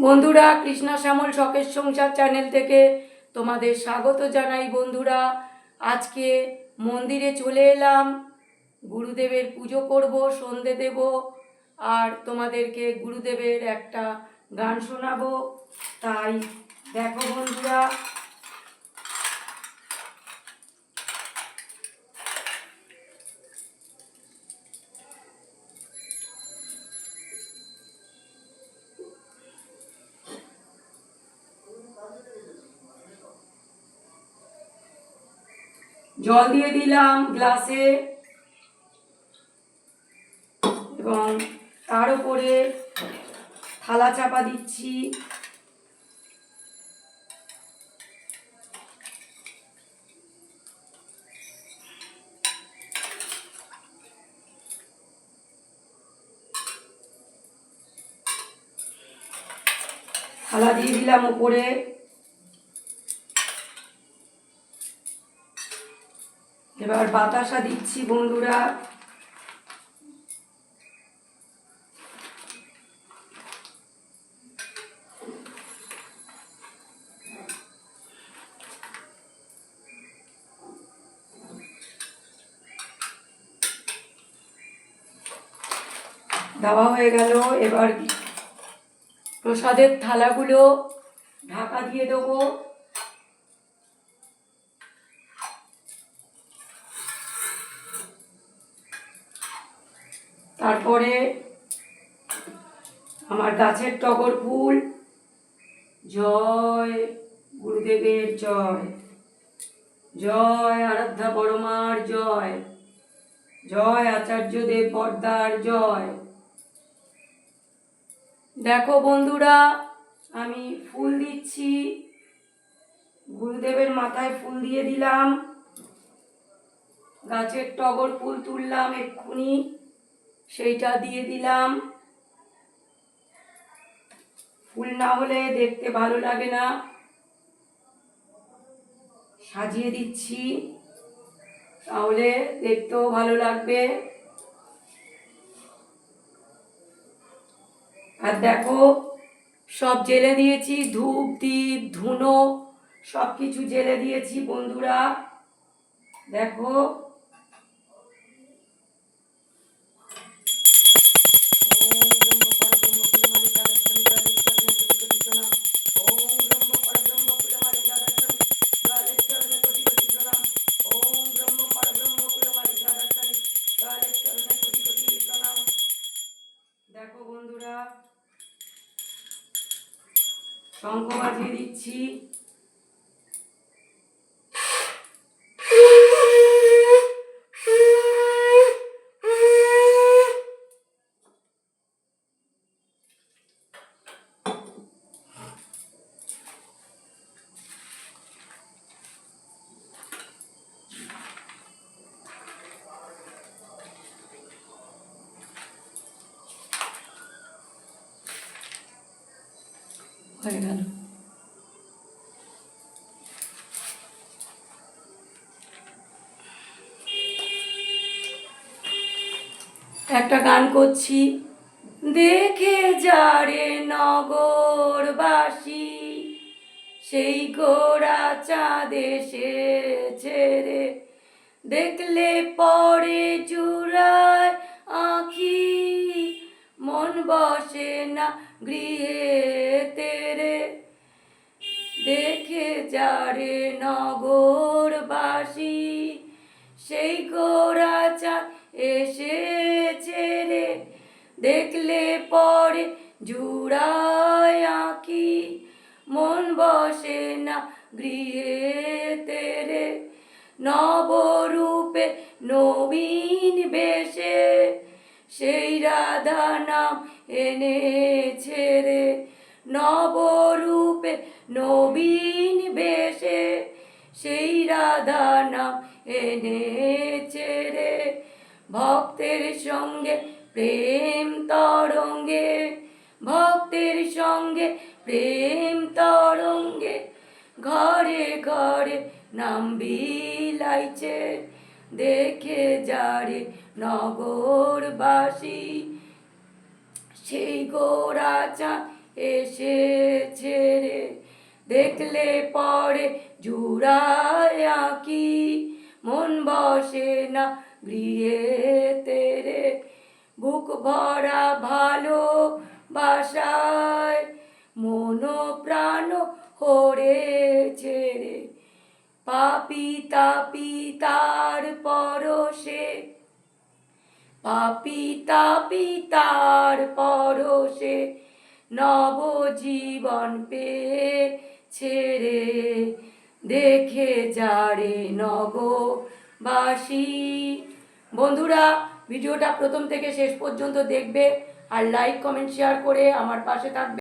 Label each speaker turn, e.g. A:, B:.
A: বন্ধুরা, কৃষ্ণা শ্যামল শখের সংসার চ্যানেল থেকে তোমাদের স্বাগত জানাই। বন্ধুরা, আজকে মন্দিরে চলে এলাম, গুরুদেবের পুজো করব, সন্ধে দেব, আর তোমাদেরকে গুরুদেবের একটা গান শোনাবো। তাই দেখো বন্ধুরা, জল দিয়ে দিলাম গ্লাসে এবং তার উপরে থালা চাপা দিচ্ছি। থালা দিয়ে দিলাম উপরে। এবার বাতাসা দিচ্ছি বন্ধুরা। দেওয়া হয়ে গেল। এবার প্রসাদের থালাগুলো ঢাকা দিয়ে দেবো। তারপরে আমার গাছের টগর ফুল, জয় গুরুদেবের জয়, জয় আরাধ্যা পরমার জয়, জয় আচার্যদেব পর্দার জয়। দেখো বন্ধুরা, আমি ফুল দিচ্ছি, গুরুদেবের মাথায় ফুল দিয়ে দিলাম। গাছের টগর ফুল তুললাম এক্ষুনি, সেইটা দিয়ে দিলাম। ফুল না হলে দেখতে ভালো লাগে না, সাজিয়ে দিচ্ছি, তাহলে দেখতেও ভালো লাগবে। আর দেখো, সব জেলে দিয়েছি, ধূপ দীপ ধুনো সব কিছু জেলে দিয়েছি বন্ধুরা। দেখো, দেখো বন্ধুরা, শঙ্খ বাজিয়ে দিচ্ছি। হয়ে গেল। একটা গান করছি। দেখে যারে নগরবাসী, সেই গোরা চাঁদ এসেছে রে, দেখলে পরে জুড়ায় আঁখি, মন বসে না গৃহে তেরে। দেখে যারে নগরবাসী, সেই গোরা চাঁদ এসেছে রে, দেখলে পরে জুড়ায় আঁখি, মন বসে না গৃহে তেরে। নবরূপে নবীন বেশে, সেই রাধা নাম এনেছে রে, নবরূপে নবীন বেশে, সেই রাধা নাম এনেছে রে। ভক্তের সঙ্গে প্রেম তরঙ্গে, ভক্তের সঙ্গে প্রেম তরঙ্গে, ঘরে ঘরে নাম বিলাইছে, দেখে যারে নগরবাসী, সেই গোরা চাঁদ এসেছে রে, দেখলে পরে জুড়ায় আঁকি, মন বসে না গৃহেতে রে, বুক ভরা ভালো বাসায় মন প্রাণ হরেছে রে, পাপি তাপি তার পরশে, পাপি তাপি তার পরশে নবজীবন পেয়েছে রে, দেখে যারে নগবাসী। বন্ধুরা, ভিডিওটা প্রথম থেকে শেষ পর্যন্ত দেখবে আর লাইক কমেন্ট শেয়ার করে আমার পাশে থাকবে।